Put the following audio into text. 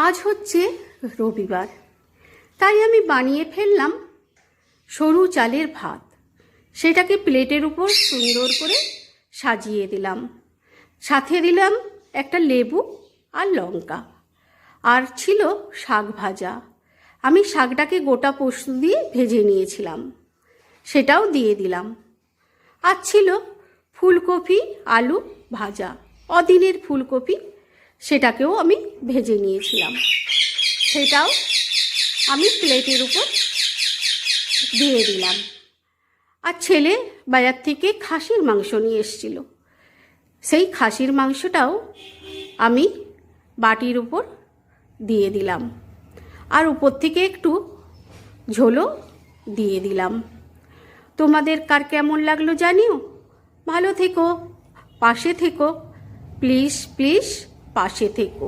আজ হচ্ছে রবিবার, তাই আমি বানিয়ে ফেললাম সরু চালের ভাত। সেটাকে প্লেটের উপর সুন্দর করে সাজিয়ে দিলাম, সাথে দিলাম একটা লেবু আর লঙ্কা, আর ছিল শাক ভাজা। আমি শাকটাকে গোটা পোস্ত দিয়ে ভেজে নিয়েছিলাম, সেটাও দিয়ে দিলাম। আর ছিল ফুলকপি আলু ভাজা, অদিনের ফুলকপি, সেটাকেও আমি ভেজে নিয়েছিলাম, সেটাও আমি প্লেটের উপর দিয়ে দিলাম। আর ছেলে বাজার থেকে খাসির মাংস নিয়ে এসেছিল, সেই খাসির মাংসটাও আমি বাটির উপর দিয়ে দিলাম, আর উপর থেকে একটু ঝোলও দিয়ে দিলাম। তোমাদের কার কেমন লাগলো জানিও। ভালো থেকো, পাশে থেকো, প্লিজ প্লিজ পাশে থেকো।